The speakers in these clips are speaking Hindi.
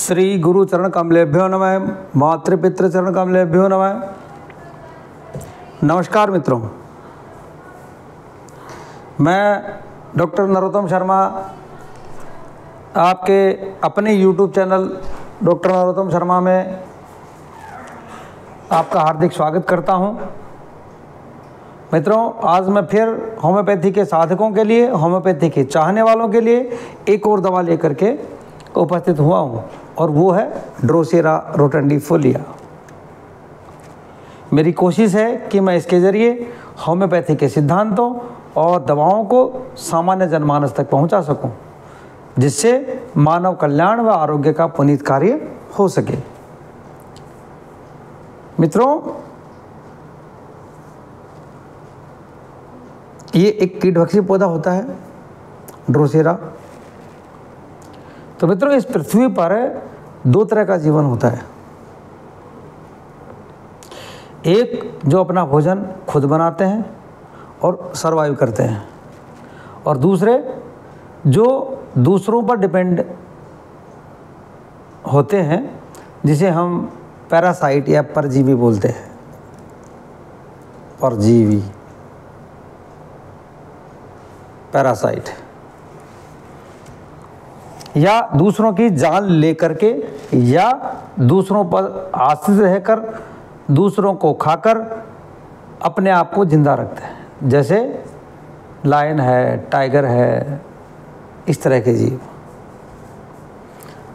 श्री गुरु चरण कमलेभ्यो नमः। मातृपितृ चरण कमलेभ्यो नमः। नमस्कार मित्रों, मैं डॉक्टर नरोत्तम शर्मा आपके अपने YouTube channel doctor Narottam Sharma में आपका हार्दिक स्वागत करता हूं। मित्रों, आज मैं फिर होम्योपैथी के साधकों के लिए, होम्योपैथी के चाहने वालों के लिए एक और दवा लेकर के उपस्थित हुआ हूं और वो है ड्रोसेरा रोटंडीफोलिया। मेरी कोशिश है कि मैं इसके ज़रिए होम्योपैथी के सिद्धांतों और दवाओं को सामान्य जनमानस तक पहुंचा सकूं, जिससे मानव कल्याण व आरोग्य का पुनीत कार्य हो सके। मित्रों, ये एक कीटभक्षी पौधा होता है ड्रोसेरा। तो मित्रों, इस पृथ्वी पर दो तरह का जीवन होता है। एक जो अपना भोजन खुद बनाते हैं और सरवाइव करते हैं, और दूसरे जो दूसरों पर डिपेंड होते हैं, जिसे हम पैरासाइट या परजीवी बोलते हैं। परजीवी, पैरासाइट, या दूसरों की जान लेकर के या दूसरों पर आश्रित रहकर दूसरों को खाकर अपने आप को जिंदा रखते हैं, जैसे लायन है, टाइगर है, इस तरह के जीव।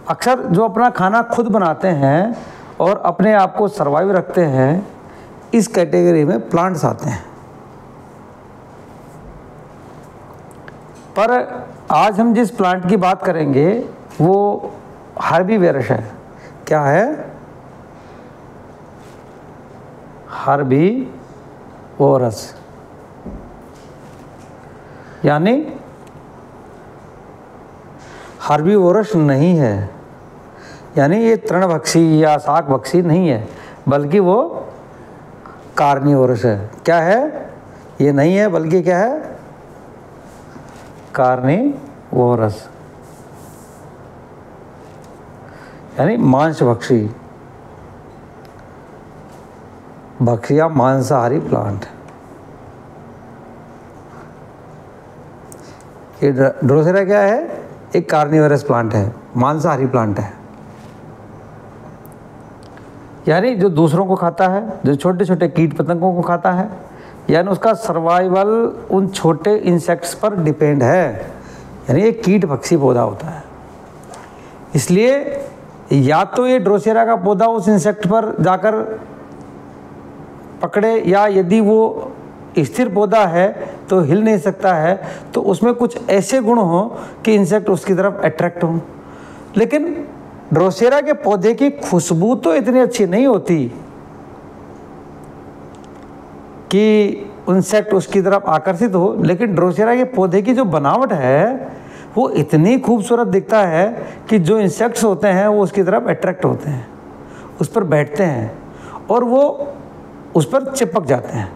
अक्सर जो अपना खाना खुद बनाते हैं और अपने आप को सरवाइव रखते हैं, इस कैटेगरी में प्लांट्स आते हैं। पर आज हम जिस प्लांट की बात करेंगे वो हर्बीवोरस है। क्या है? हर्बीवोरस, यानी हर्बीवोरस नहीं है, यानी ये तृणभक्षी या शाकभक्षी नहीं है, बल्कि वो कार्निवोरस है। क्या है? ये नहीं है, बल्कि क्या है? कार्निवोरस, यानी मांसभक्षी, भक्षी या मांसाहारी प्लांट। ये ड्रोसेरा क्या है? एक कार्निवोरस प्लांट है, मांसाहारी प्लांट है, यानी जो दूसरों को खाता है, जो छोटे छोटे कीट पतंगों को खाता है, यानी उसका सर्वाइवल उन छोटे इंसेक्ट्स पर डिपेंड है, यानी ये कीटभक्षी पौधा होता है। इसलिए या तो ये ड्रोसेरा का पौधा उस इंसेक्ट पर जाकर पकड़े, या यदि वो स्थिर पौधा है तो हिल नहीं सकता है, तो उसमें कुछ ऐसे गुण हो कि इंसेक्ट उसकी तरफ अट्रैक्ट हो। लेकिन ड्रोसेरा के पौधे की खुशबू तो इतनी अच्छी नहीं होती कि इंसेक्ट उसकी तरफ आकर्षित हो, लेकिन ड्रोसेरा के पौधे की जो बनावट है वो इतनी खूबसूरत दिखता है कि जो इंसेक्ट्स होते हैं वो उसकी तरफ अट्रैक्ट होते हैं, उस पर बैठते हैं और वो उस पर चिपक जाते हैं।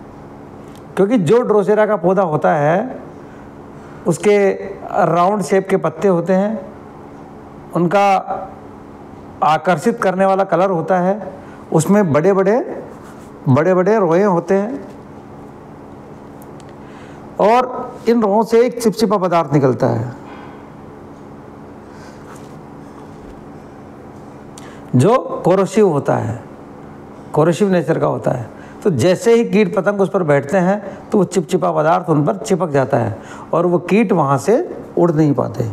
क्योंकि जो ड्रोसेरा का पौधा होता है उसके राउंड शेप के पत्ते होते हैं, उनका आकर्षित करने वाला कलर होता है, उसमें बड़े बड़े रोए होते हैं, और इन रोहों से एक चिपचिपा पदार्थ निकलता है जो कोरोसिव होता है, कोरोसिव नेचर का होता है। तो जैसे ही कीट पतंग उस पर बैठते हैं तो वो चिपचिपा पदार्थ उन पर चिपक जाता है और वो कीट वहाँ से उड़ नहीं पाते,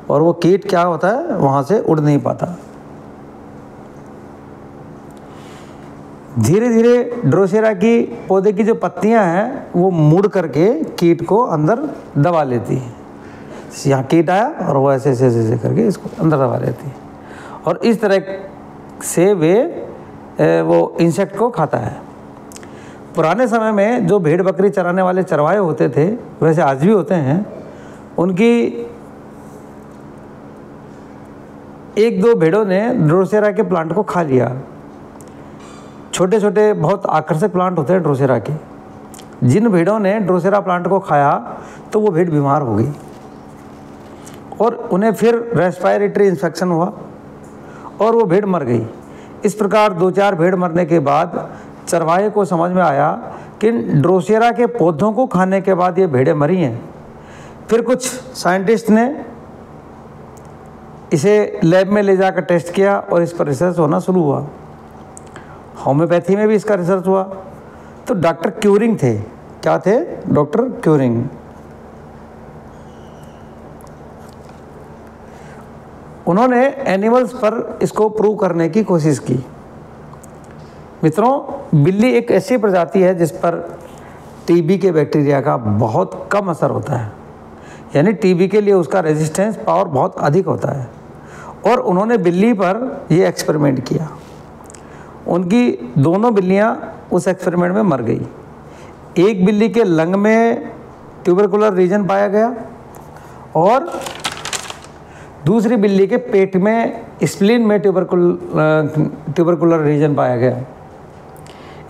और वो कीट क्या होता है, वहाँ से उड़ नहीं पाता। धीरे धीरे ड्रोसेरा की पौधे की जो पत्तियां हैं वो मुड़ करके कीट को अंदर दबा लेती हैं। यहाँ कीट आया और वो ऐसे ऐसे करके इसको अंदर दबा लेती है, और इस तरह से वो इंसेक्ट को खाता है। पुराने समय में जो भेड़ बकरी चराने वाले चरवाहे होते थे, वैसे आज भी होते हैं, उनकी एक दो भेड़ों ने ड्रोसेरा के प्लांट को खा लिया। छोटे छोटे बहुत आकर्षक प्लांट होते हैं ड्रोसेरा के। जिन भेड़ों ने ड्रोसेरा प्लांट को खाया तो वो भेड़ बीमार हो गई और उन्हें फिर रेस्पिरेटरी इन्फेक्शन हुआ और वो भेड़ मर गई। इस प्रकार 2-4 भेड़ मरने के बाद चरवाहे को समझ में आया कि ड्रोसेरा के पौधों को खाने के बाद ये भेड़ें मरी हैं। फिर कुछ साइंटिस्ट ने इसे लैब में ले जाकर टेस्ट किया और इस पर रिसर्च होना शुरू हुआ। होम्योपैथी में भी इसका रिसर्च हुआ। तो डॉक्टर क्यूरिंग थे, क्या थे? Doctor curing. उन्होंने एनिमल्स पर इसको प्रूव करने की कोशिश की। मित्रों, बिल्ली एक ऐसी प्रजाति है जिस पर टीबी के बैक्टीरिया का बहुत कम असर होता है, यानी टीबी के लिए उसका रेजिस्टेंस पावर बहुत अधिक होता है। और उन्होंने बिल्ली पर ये एक्सपेरिमेंट किया। उनकी दोनों बिल्लियां उस एक्सपेरिमेंट में मर गई। एक बिल्ली के लंग में ट्यूबरकुलर रीजन पाया गया और दूसरी बिल्ली के पेट में, स्प्लीन में ट्यूबरकुलर रीजन पाया गया।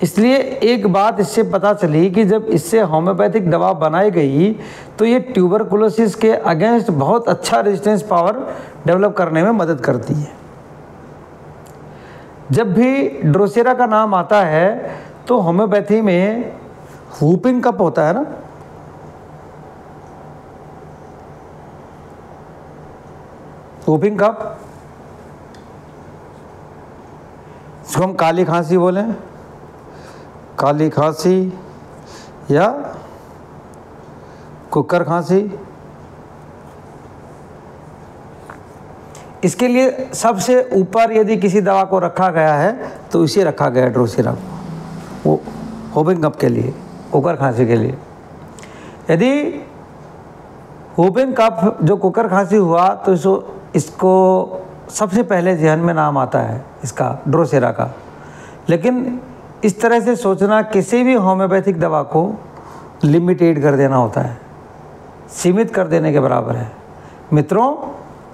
इसलिए एक बात इससे पता चली कि जब इससे होम्योपैथिक दवा बनाई गई तो ये ट्यूबरकुलोसिस के अगेंस्ट बहुत अच्छा रेजिस्टेंस पावर डेवलप करने में मदद करती है। जब भी ड्रोसेरा का नाम आता है तो होम्योपैथी में वूपिंग कफ होता है ना, वूपिंग कफ, इसको हम काली खांसी बोलें, काली खांसी या कुकर खांसी। इसके लिए सबसे ऊपर यदि किसी दवा को रखा गया है तो इसे रखा गया है ड्रोसेरा को, वो वूपिंग कफ के लिए, कुकर खांसी के लिए। यदि वूपिंग कफ जो कुकर खांसी हुआ तो इसको सबसे पहले ज़हन में नाम आता है इसका, ड्रोसेरा का। लेकिन इस तरह से सोचना किसी भी होम्योपैथिक दवा को लिमिटेड कर देना होता है, सीमित कर देने के बराबर है। मित्रों,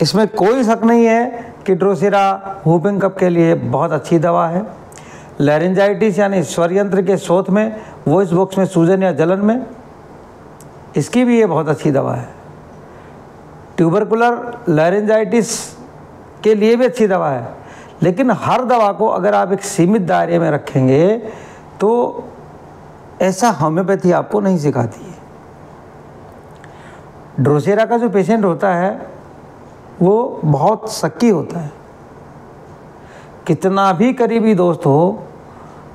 इसमें कोई शक नहीं है कि ड्रोसेरा वूपिंग कफ के लिए बहुत अच्छी दवा है। लैरिंजाइटिस यानी स्वर यंत्र के शोथ में, वॉइस बॉक्स में सूजन या जलन में, इसकी भी ये बहुत अच्छी दवा है। ट्यूबरकुलर लैरिंजाइटिस के लिए भी अच्छी दवा है। लेकिन हर दवा को अगर आप एक सीमित दायरे में रखेंगे तो ऐसा होम्योपैथी आपको नहीं सिखाती है। ड्रोसेरा का जो पेशेंट होता है वो बहुत शक्की होता है। कितना भी करीबी दोस्त हो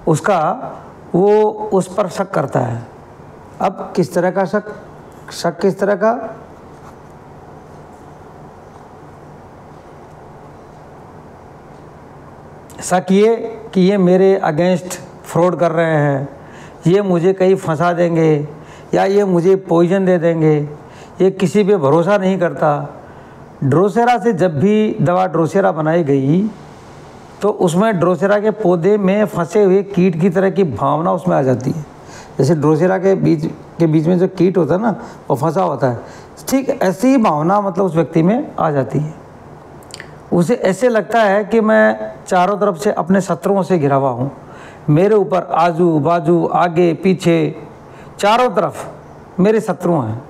उसका, वो उस पर शक करता है। अब किस तरह का शक किस तरह का? शक ये कि ये मेरे अगेंस्ट फ्रॉड कर रहे हैं, ये मुझे कहीं फंसा देंगे या ये मुझे पॉइजन दे देंगे, ये किसी पे भरोसा नहीं करता। ड्रोसेरा से जब भी दवा ड्रोसेरा बनाई गई तो उसमें ड्रोसेरा के पौधे में फंसे हुए कीट की तरह की भावना उसमें आ जाती है। जैसे ड्रोसेरा के बीच में जो कीट होता है ना, वो फंसा होता है, ठीक ऐसी ही भावना मतलब उस व्यक्ति में आ जाती है। उसे ऐसे लगता है कि मैं चारों तरफ से अपने शत्रुओं से घिरा हुआ हूँ, मेरे ऊपर आजू बाजू आगे पीछे चारों तरफ मेरे शत्रु हैं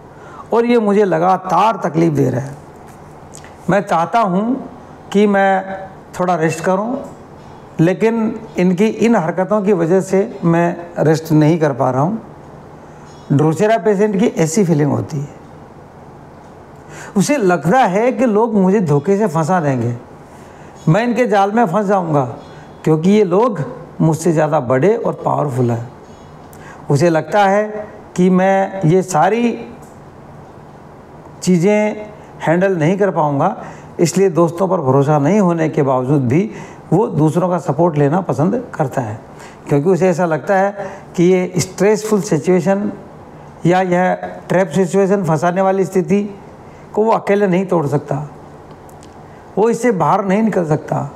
और ये मुझे लगातार तकलीफ़ दे रहे हैं। मैं चाहता हूँ कि मैं थोड़ा रेस्ट करूँ, लेकिन इनकी इन हरकतों की वजह से मैं रेस्ट नहीं कर पा रहा हूँ। ड्रोसेरा पेशेंट की ऐसी फीलिंग होती है। उसे लगता है कि लोग मुझे धोखे से फंसा देंगे, मैं इनके जाल में फंस जाऊंगा क्योंकि ये लोग मुझसे ज़्यादा बड़े और पावरफुल हैं। उसे लगता है कि मैं ये सारी चीज़ें हैंडल नहीं कर पाऊंगा, इसलिए दोस्तों पर भरोसा नहीं होने के बावजूद भी वो दूसरों का सपोर्ट लेना पसंद करता है, क्योंकि उसे ऐसा लगता है कि ये स्ट्रेसफुल सिचुएशन या यह ट्रैप सिचुएशन, फंसाने वाली स्थिति को वो अकेले नहीं तोड़ सकता, वो इससे बाहर नहीं निकल सकता।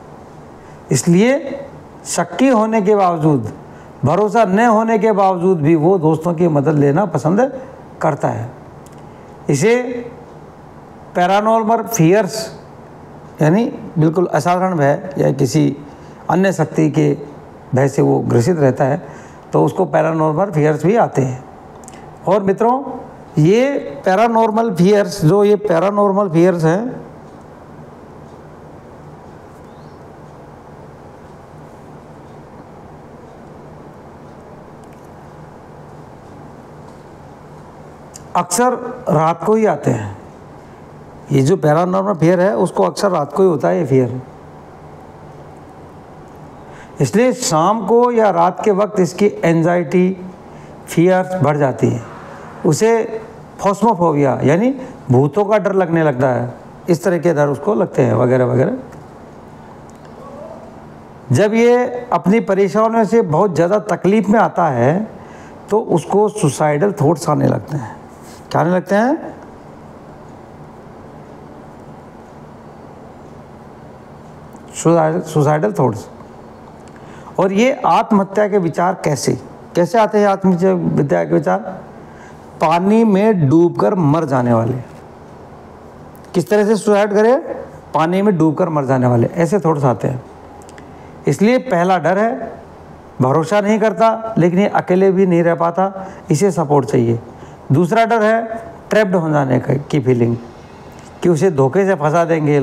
इसलिए शक्की होने के बावजूद, भरोसा न होने के बावजूद भी वो दोस्तों की मदद लेना पसंद करता है। इसे पैरानॉर्मल फियर्स यानी बिल्कुल असाधारण भय या किसी अन्य शक्ति के भय से वो ग्रसित रहता है, तो उसको पैरानॉर्मल फियर्स भी आते हैं। और मित्रों, ये पैरानॉर्मल फियर्स हैं, अक्सर रात को ही आते हैं। ये जो पैरानॉर्मल फियर है उसको अक्सर रात को ही होता है ये फियर, इसलिए शाम को या रात के वक्त इसकी एंजाइटी फियर बढ़ जाती है। उसे फोस्मोफोबिया यानी भूतों का डर लगने लगता है, इस तरह के डर उसको लगते हैं वगैरह वगैरह। जब ये अपनी परेशानियों से बहुत ज़्यादा तकलीफ़ में आता है तो उसको सुसाइडल थॉट्स आने लगते हैं। क्या आने लगते हैं? Suicidal thoughts. और ये आत्महत्या के विचार कैसे आते हैं? आत्महत्या के विचार पानी में डूबकर मर जाने वाले। किस तरह से सुसाइड करें? पानी में डूबकर मर जाने वाले, ऐसे थॉट्स आते हैं। इसलिए पहला डर है, भरोसा नहीं करता लेकिन ये अकेले भी नहीं रह पाता, इसे सपोर्ट चाहिए। दूसरा डर है ट्रैप्ड हो जाने की फीलिंग, कि उसे धोखे से फंसा देंगे ये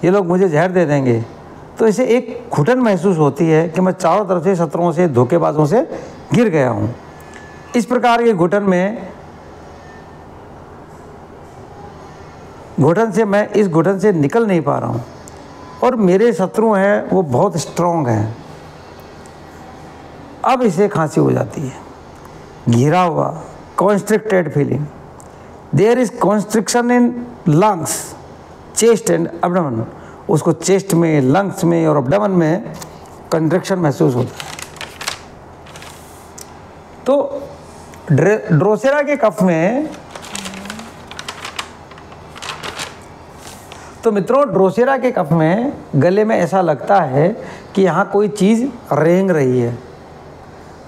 लोग मुझे जहर दे देंगे। तो इसे एक घुटन महसूस होती है कि मैं चारों तरफ से शत्रुओं से, धोखेबाजों से गिर गया हूँ। इस प्रकार के घुटन मैं इस घुटन से निकल नहीं पा रहा हूँ और मेरे शत्रु हैं वो बहुत स्ट्रॉन्ग हैं। अब इसे खांसी हो जाती है, घिरा हुआ, constricted feeling. There is constriction in lungs, chest and abdomen. उसको चेस्ट में, लंग्स में और एब्डोमेन में कंट्रैक्शन महसूस होता है। तो ड्रोसेरा के कफ में, तो मित्रों ड्रोसेरा के कफ में गले में ऐसा लगता है कि यहाँ कोई चीज़ रेंग रही है।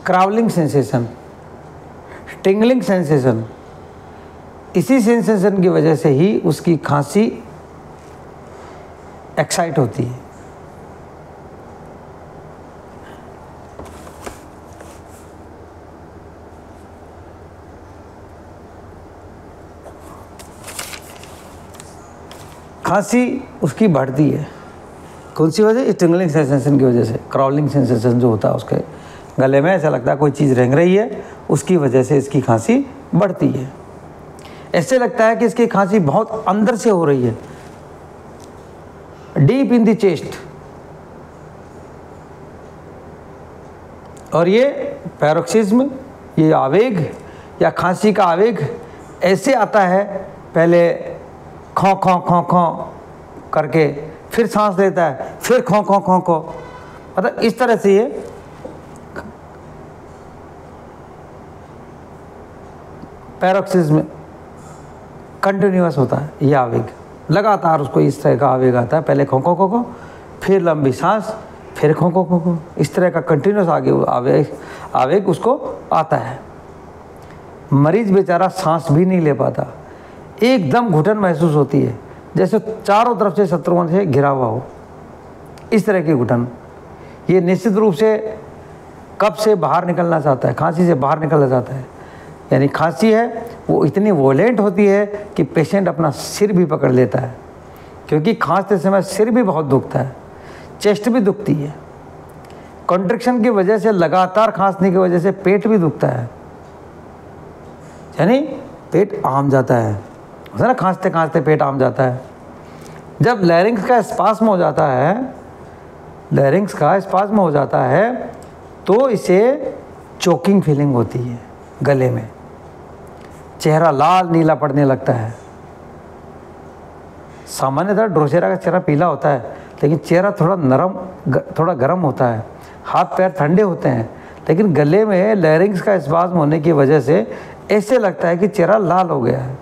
क्रावलिंग सेंसेशन, टिंगलिंग सेंसेशन, इसी सेंसेशन की वजह से ही उसकी खांसी एक्साइट होती है। खांसी उसकी बढ़ती है, कौन सी वजह? टिंगलिंग सेंसेशन की वजह से। क्राउलिंग सेंसेशन जो होता है उसके गले में ऐसा लगता है कोई चीज़ रेंग रही है, उसकी वजह से इसकी खांसी बढ़ती है। ऐसे लगता है कि इसकी खांसी बहुत अंदर से हो रही है, डीप इन द चेस्ट। और ये पैरोक्सिज्म, ये आवेग या खांसी का आवेग ऐसे आता है, पहले खौं खौं खौं खौं करके, फिर सांस लेता है, फिर खौं खौं खौं खौं, मतलब इस तरह से ये पैरोक्सिज्म कंटिन्यूअस होता है। ये आवेग लगातार उसको इस तरह का आवेग आता है, पहले खौं खौं खौं खौं, फिर लंबी सांस, फिर खौं खौं खौं खौं, इस तरह का कंटिन्यूअस आवेग उसको आता है। मरीज बेचारा सांस भी नहीं ले पाता, एकदम घुटन महसूस होती है, जैसे चारों तरफ से शत्रुओं से घिरा हुआ हो, इस तरह की घुटन। ये निश्चित रूप से कफ से बाहर निकलना चाहता है, खांसी से बाहर निकलना चाहता है। यानी खांसी है वो इतनी वोलेंट होती है कि पेशेंट अपना सिर भी पकड़ लेता है, क्योंकि खांसते समय सिर भी बहुत दुखता है, चेस्ट भी दुखती है। कॉन्ट्रैक्शन की वजह से, लगातार खांसने की वजह से पेट भी दुखता है, यानी पेट आम जाता है ना, खांसते खांसते पेट आम जाता है। जब लैरिंक्स का स्पास्म हो जाता है, तो इसे चोकिंग फीलिंग होती है गले में, चेहरा लाल नीला पड़ने लगता है। सामान्यतः ड्रोसेरा का चेहरा पीला होता है, लेकिन चेहरा थोड़ा गर्म होता है, हाथ पैर ठंडे होते हैं, लेकिन गले में लैरिंक्स का स्पास्म होने की वजह से ऐसे लगता है कि चेहरा लाल हो गया है।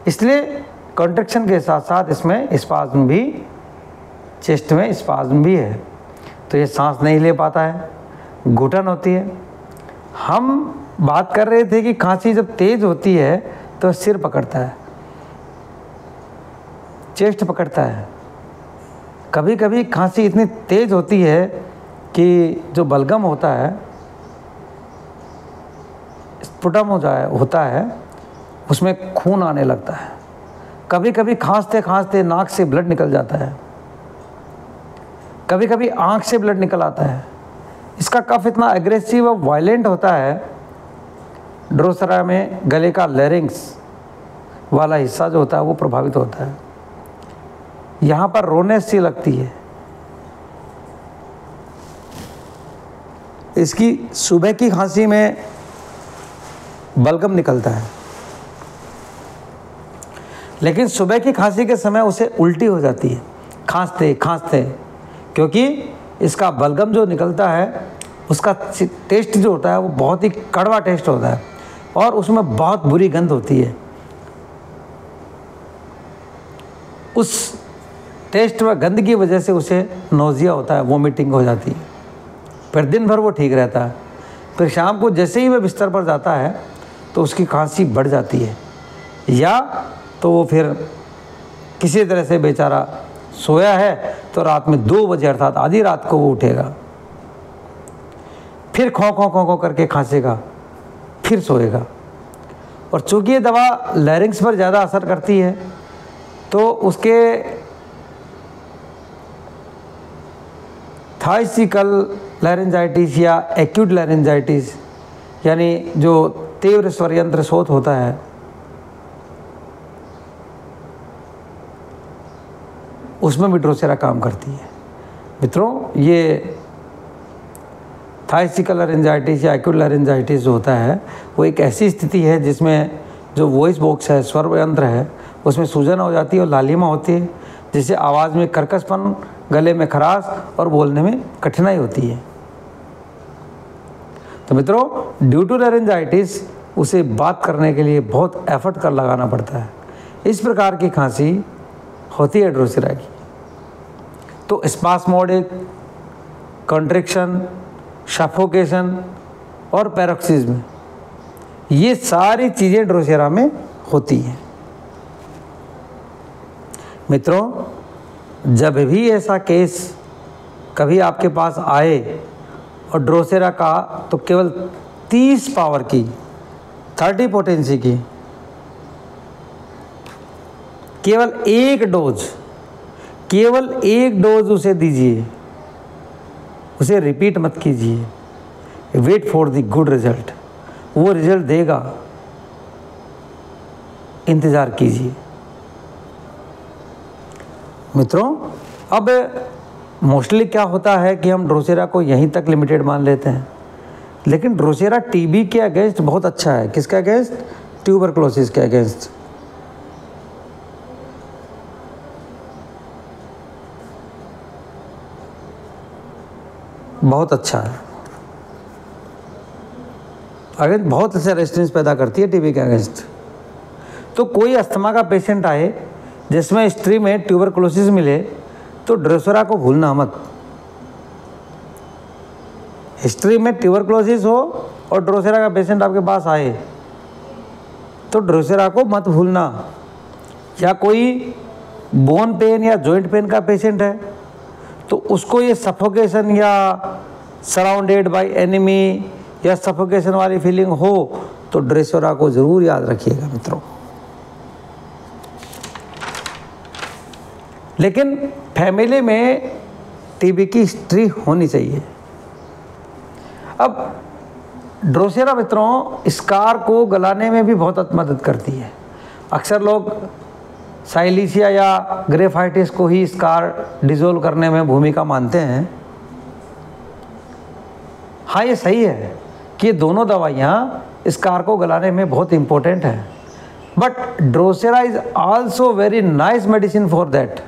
इसलिए कॉन्ट्रैक्शन के साथ साथ इसमें स्पास्म भी, चेस्ट में स्पास्म भी है, तो ये सांस नहीं ले पाता है, घुटन होती है। हम बात कर रहे थे कि खांसी जब तेज होती है तो सिर पकड़ता है, चेस्ट पकड़ता है। कभी कभी खांसी इतनी तेज होती है कि जो बलगम होता है, स्पुटम होता है, उसमें खून आने लगता है। कभी कभी खांसते खांसते नाक से ब्लड निकल जाता है, कभी कभी आँख से ब्लड निकल आता है। इसका कफ इतना एग्रेसिव और वायलेंट होता है ड्रोसेरा में गले का लैरिंग्स वाला हिस्सा जो होता है वो प्रभावित होता है। यहाँ पर रोनेस सी लगती है। इसकी सुबह की खांसी में बलगम निकलता है, लेकिन सुबह की खांसी के समय उसे उल्टी हो जाती है खांसते खांसते, क्योंकि इसका बलगम जो निकलता है उसका टेस्ट जो होता है वो बहुत ही कड़वा टेस्ट होता है और उसमें बहुत बुरी गंध होती है। उस टेस्ट व गंध की वजह से उसे नोजिया होता है, वोमिटिंग हो जाती है। फिर दिन भर वो ठीक रहता है, फिर शाम को जैसे ही वह बिस्तर पर जाता है तो उसकी खांसी बढ़ जाती है, या तो वो फिर किसी तरह से बेचारा सोया है तो रात में 2 बजे अर्थात आधी रात को वो उठेगा, फिर खौं खौं खौं खौं करके खांसेगा, फिर सोएगा। और चूँकि ये दवा लैरिंग्स पर ज़्यादा असर करती है तो उसके थाइसिकल लैरिंजाइटिस या एक्यूट लैरिंजाइटिस यानी जो तीव्र स्वरयंत्र शोथ होता है, उसमें भी ड्रोसेरा काम करती है। मित्रों, ये थाइसिकल लैरिंजाइटिस या एक्यूट लैरिंजाइटिस जो होता है वो एक ऐसी स्थिति है जिसमें जो वॉइस बॉक्स है, स्वर यंत्र है, उसमें सूजन हो जाती है और लालिमा होती है, जिससे आवाज़ में कर्कशपन, गले में खराश और बोलने में कठिनाई होती है। तो मित्रों, ड्यू टू लैरिंजाइटिस उसे बात करने के लिए बहुत एफर्ट कर लगाना पड़ता है। इस प्रकार की खांसी होती है ड्रोसेरा की। तो स्पास्मोडिक, कॉन्ट्रिक्शन, सफोकेशन और पैरोक्सिज्म, ये सारी चीज़ें ड्रोसेरा में होती हैं। मित्रों, जब भी ऐसा केस कभी आपके पास आए और ड्रोसेरा का, तो केवल 30 पावर की, 30 पोटेंसी की केवल एक डोज उसे दीजिए, उसे रिपीट मत कीजिए। Wait for the good result, वो रिजल्ट देगा, इंतज़ार कीजिए। मित्रों, अब मोस्टली क्या होता है कि हम ड्रोसेरा को यहीं तक लिमिटेड मान लेते हैं, लेकिन ड्रोसेरा टीबी के अगेंस्ट बहुत अच्छा है। किसके अगेंस्ट? ट्यूबरक्लोसिस के अगेंस्ट। बहुत अच्छा है, अगेंस्ट बहुत अच्छा रेजिस्टेंस पैदा करती है टीबी के अगेंस्ट। तो कोई अस्थमा का पेशेंट आए जिसमें हिस्ट्री में ट्यूबरक्लोसिस मिले तो ड्रोसेरा को भूलना मत। हिस्ट्री में ट्यूबरक्लोसिस हो और ड्रोसेरा का पेशेंट आपके पास आए तो ड्रोसेरा को मत भूलना। या कोई बोन पेन या जॉइंट पेन का पेशेंट है तो उसको ये सफोकेशन या सराउंडेड बाय एनिमी या सफोकेशन वाली फीलिंग हो तो ड्रोसेरा को ज़रूर याद रखिएगा मित्रों। लेकिन फैमिली में टीबी की हिस्ट्री होनी चाहिए। अब ड्रोसेरा मित्रों स्कार को गलाने में भी बहुत मदद करती है। अक्सर लोग साइलीसिया या ग्रेफाइटिस को ही स्कार डिसॉल्व करने में भूमिका मानते हैं। हाँ, ये सही है कि ये दोनों दवाइयाँ स्कार को गलाने में बहुत इम्पोर्टेंट है, but Drosera is also very nice medicine for that.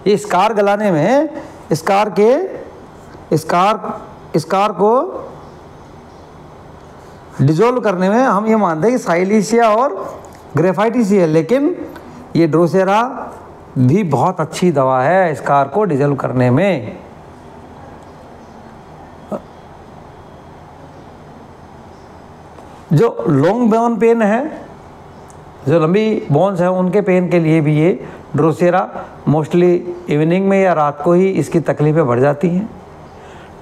ये स्कार गलाने में, स्कार को डिसॉल्व करने में हम ये मानते हैं कि साइलीसिया और ग्रेफाइटिस ही है, लेकिन ये ड्रोसेरा भी बहुत अच्छी दवा है स्कार को डिसॉल्व करने में। जो लॉन्ग बोन पेन है, जो लंबी बोन्स हैं, उनके पेन के लिए भी ये ड्रोसेरा मोस्टली इवनिंग में या रात को ही इसकी तकलीफ़ें बढ़ जाती हैं।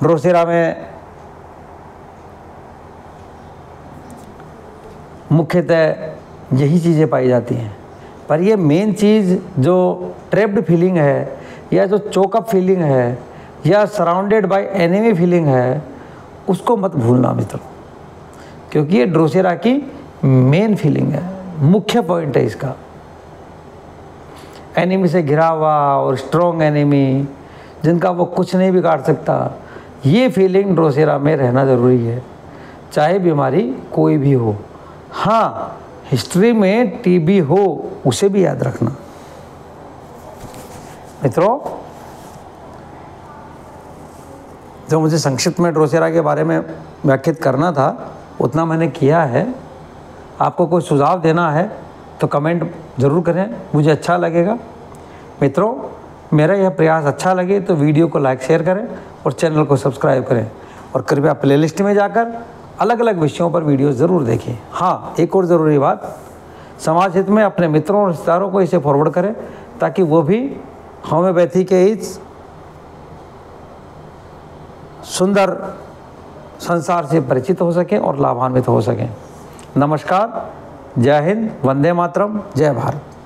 ड्रोसेरा में मुख्यतः यही चीज़ें पाई जाती हैं, पर ये मेन चीज़ जो ट्रैप्ड फीलिंग है या जो चोकअप फीलिंग है या सराउंडेड बाय एनिमी फीलिंग है, उसको मत भूलना मित्रों। क्योंकि ये ड्रोसेरा की मेन फीलिंग है, मुख्य पॉइंट है इसका। एनिमी से घिरा हुआ और स्ट्रॉन्ग एनिमी जिनका वो कुछ नहीं बिगाड़ सकता, ये फीलिंग ड्रोसेरा में रहना ज़रूरी है, चाहे बीमारी कोई भी हो। हाँ, हिस्ट्री में टीबी हो उसे भी याद रखना। मित्रों, जो मुझे संक्षिप्त में ड्रोसेरा के बारे में व्याख्यात करना था उतना मैंने किया है। आपको कोई सुझाव देना है तो कमेंट ज़रूर करें, मुझे अच्छा लगेगा। मित्रों, मेरा यह प्रयास अच्छा लगे तो वीडियो को लाइक शेयर करें और चैनल को सब्सक्राइब करें, और कृपया प्लेलिस्ट में जाकर अलग अलग विषयों पर वीडियो ज़रूर देखें। हाँ, एक और ज़रूरी बात, समाज हित में अपने मित्रों और रिश्तेदारों को इसे फॉरवर्ड करें ताकि वो भी होम्योपैथी के इस सुंदर संसार से परिचित हो सकें और लाभान्वित हो सकें। नमस्कार, जय हिंद, वंदे मातरम, जय भारत।